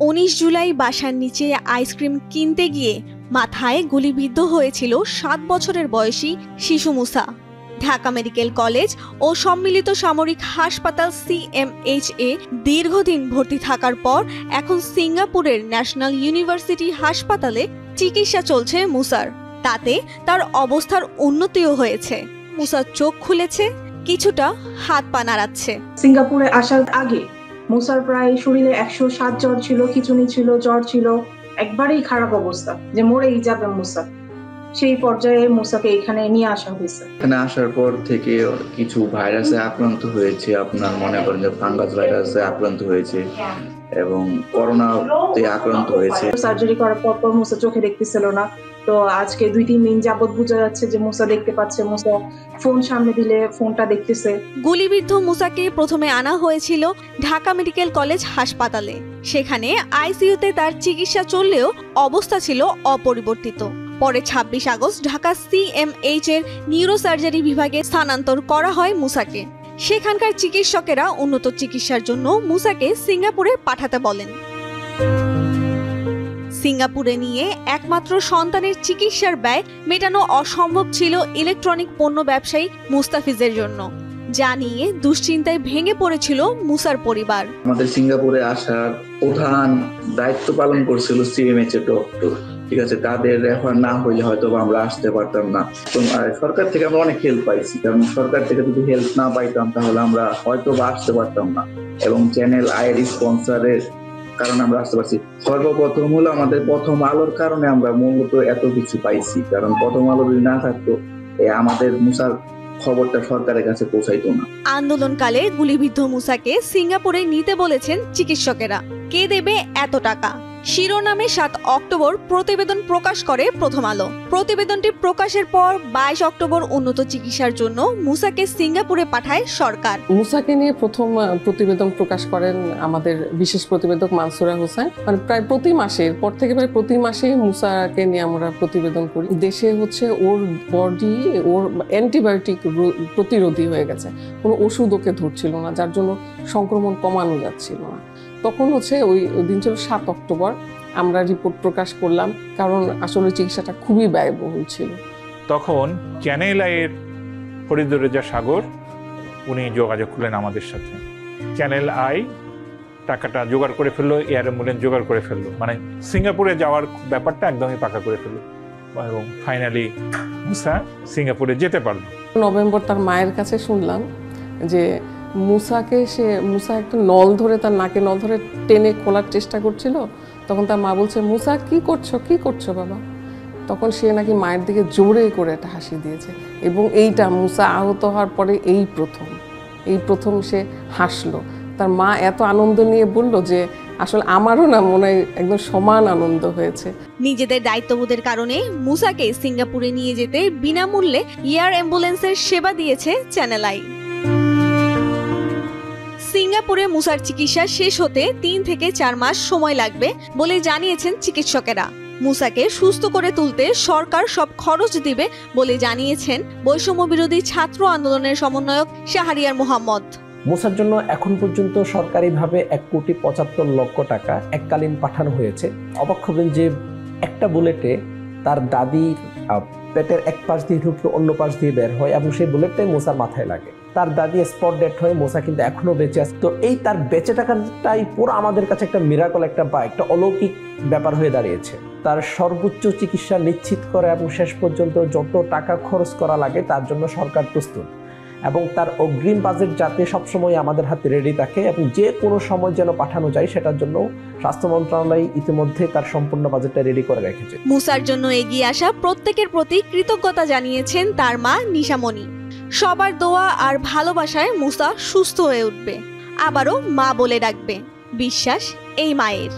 19 জুলাই বাসার নিচে আইসক্রিম কিনতে গিয়ে মাথায় গুলিবিদ্ধ হয়েছিল 7 বছরের বয়সী শিশু মুসা। ঢাকা মেডিকেল কলেজ ও সম্মিলিত সামরিক হাসপাতাল CMH-এ দীর্ঘদিন ভর্তি থাকার পর এখন সিঙ্গাপুরের ন্যাশনাল ইউনিভার্সিটি হাসপাতালে চিকিৎসা চলছে মুসার। তাতে তার অবস্থার উন্নতিও হয়েছে। মুসা চোখ খুলেছে, কিছুটা হাত পা নাড়াচ্ছে। সিঙ্গাপুরে আসার আগে মুসার প্রায় শরীরে 107 জ্বর ছিল, খিঁচুনি ছিল, জ্বর ছিল, একবারেই খারাপ অবস্থা, যে মরেই যাবে মুসা। সেই পর্যায়ে মুসাকে এখানে নিয়ে আসা হয়েছে। এখানে আসার পর থেকে কিছু ভাইরাসে আক্রান্ত হয়েছে, আপনার মনে করেন যে ফাঙ্গাস ভাইরাসে আক্রান্ত হয়েছে এবং করোনাতে আক্রান্ত হয়েছে। সার্জারি করার পর মুসা চোখে দেখতেছিল না, তো আজকে 2-3 দিন যাবত বোঝা যাচ্ছে যে মুসা দেখতে পাচ্ছে। মুসা ফোন সামনে দিলে ফোনটা দেখতেছে। গুলিবিদ্ধ মুসাকে প্রথমে আনা হয়েছিল ঢাকা মেডিকেল কলেজ হাসপাতালে। সেখানে আইসিইউতে তার চিকিৎসা চললেও অবস্থা ছিল অপরিবর্তিত। পরে 26 আগস্ট ঢাকা CMH এর নিউরোসার্জারি বিভাগে স্থানান্তর করা হয় মুসাকে। সেখানকার চিকিৎসকেরা উন্নত চিকিৎসার জন্য মুসাকে সিঙ্গাপুরে পাঠাতে বলেন। সিঙ্গাপুরে নিয়ে একমাত্র সন্তানের চিকিৎসার ব্যয় মেটানো অসম্ভব ছিল ইলেকট্রনিক পণ্য ব্যবসায়ী মুস্তাফিজের জন্য, যা নিয়ে দুশ্চিন্তায় ভেঙে পড়েছিল মুসার পরিবার। আমাদের সিঙ্গাপুরে আসার প্রধান দায়িত্ব পালন করছিল CMH এর ডক্টর, ঠিক আছে। তাদের রেফার না হইলে হয়তো আমরা আসতে পারতাম না। সরকার থেকে আমরা অনেক হেল্প পাইছি, কারণ সরকার থেকে যদি হেল্প না পাইতাম তাহলে আমরা হয়তো আসতে পারতাম না। এবং চ্যানেল আইয়ের স্পন্সরের কারণে আমরা আসতে পারছি। সর্বপ্রথম হলো আমাদের প্রথম আলোর কারণে আমরা মূলত এত কিছু পাইছি, কারণ প্রথম আলো যদি না থাকতো আমাদের মুসার খবরটা সরকারের কাছে পৌঁছাইতো না। আন্দোলনকালে গুলিবিদ্ধ মুসাকে সিঙ্গাপুরে নিতে বলেছেন চিকিৎসকেরা। কে দেবে এত টাকা? শিরোনামে 7 অক্টোবর প্রতিবেদন প্রকাশ করে প্রথম আলো। প্রতিবেদনটি প্রকাশের পর 22 অক্টোবর উন্নত চিকিৎসার জন্য মুসাকে সিঙ্গাপুরে পাঠায় সরকার। মুসাকে নিয়ে প্রথম প্রতিবেদন প্রকাশ করেন আমাদের বিশেষ প্রতিবেদক মানসুরা হোসেন। মানে প্রায় প্রতি মাসে, এরপর থেকে প্রায় প্রতি মাসেই মুসাকে নিয়ে আমরা প্রতিবেদন করি। দেশে ওর বডি, ওর অ্যান্টিবায়োটিক প্রতিরোধী হয়ে গেছে, কোনো ওষুধ ওকে ধরছিল না, যার জন্য সংক্রমণ কমানো যাচ্ছিল না। তখন ওই দিন ছিল 7 অক্টোবর, আমরা রিপোর্ট প্রকাশ করলাম, কারণ আসলে চিকিৎসাটা খুবই ব্যয়বহুল ছিল। তখন চ্যানেল আইয়ের ফরিদুর রেজা সাগর উনি যোগাযোগ করলেন আমাদের সাথে। চ্যানেল আই টাকাটা জোগাড় করে ফেললো, এয়ার অ্যাম্বুলেন্স জোগাড় করে ফেললো, মানে সিঙ্গাপুরে যাওয়ার ব্যাপারটা একদমই পাকা করে ফেললো এবং ফাইনালি মুসা সিঙ্গাপুরে যেতে পারলো। নভেম্বর তার মায়ের কাছে শুনলাম যে মুসা একটা নল ধরে, তার নাকে নল ধরে টেনে খোলার চেষ্টা করছিল। তখন তার মা বলছে, মুসা কি করছো বাবা? তখন সে নাকি মায়ের দিকে জোরে করে একটা হাসি দিয়েছে, এবং এইটা মুসা আহত হওয়ার পরে এই প্রথম সে হাসলো। তার মা এত আনন্দ নিয়ে বলল যে আসলে আমারও না মনে হয় একদম সমান আনন্দ হয়েছে। নিজেদের দায়িত্ববোধের কারণে মুসাকে সিঙ্গাপুরে নিয়ে যেতে বিনামূল্যে এয়ার অ্যাম্বুলেন্সের সেবা দিয়েছে চ্যানেল আই। সিঙ্গাপুরে মুসার চিকিৎসা শেষ হতে 3 থেকে 4 মাস সময় লাগবে বলে জানিয়েছেন চিকিৎসকেরা। মুসাকে সুস্থ করে তুলতে সরকার সব খরচ দিবে বলে জানিয়েছেন বৈষম্য বিরোধী ছাত্র আন্দোলনের সমন্বয়ক শাহরিয়ার মোহাম্মদ। মুসার জন্য এখন পর্যন্ত সরকারিভাবে 1,75,00,000 টাকা এককালীন পাঠানো হয়েছে। অবাক হবেন যে একটা বুলেটে তার দাদির পেটের এক পাশ দিয়ে ঢুকে অন্য পাশ দিয়ে বের হয়, এবং সেই বুলেটটাই মুসার মাথায় লাগে। তার দাদি স্পট ডেড হয়ে মুসা কিন্তু এখনো বেঁচে আছে। তো এই তার বেঁচে থাকাটাই পুরো আমাদের কাছে একটা মিরাকল, একটা অলৌকিক ব্যাপার হয়ে দাঁড়িয়েছে। তার সর্বোচ্চ চিকিৎসা নিশ্চিত করে এবং শেষ পর্যন্ত যত টাকা খরচ করা লাগে তার জন্য সরকার প্রস্তুত, এবং তার অগ্রিম বাজেট যাতে সবসময় আমাদের হাতে রেডি থাকে এবং যে কোনো সময় যেন পাঠানো যায় সেটার জন্য স্বাস্থ্য মন্ত্রণালয় ইতিমধ্যে তার সম্পূর্ণ বাজেটটা রেডি করে রেখেছে। মুসার জন্য এগিয়ে আসা প্রত্যেকের প্রতি কৃতজ্ঞতা জানিয়েছেন তার মা নিশামণি। সবার দোয়া আর ভালোবাসায় মুসা সুস্থ হয়ে উঠবে, আবারও মা বলে ডাকবে। বিশ্বাস এই মায়ের।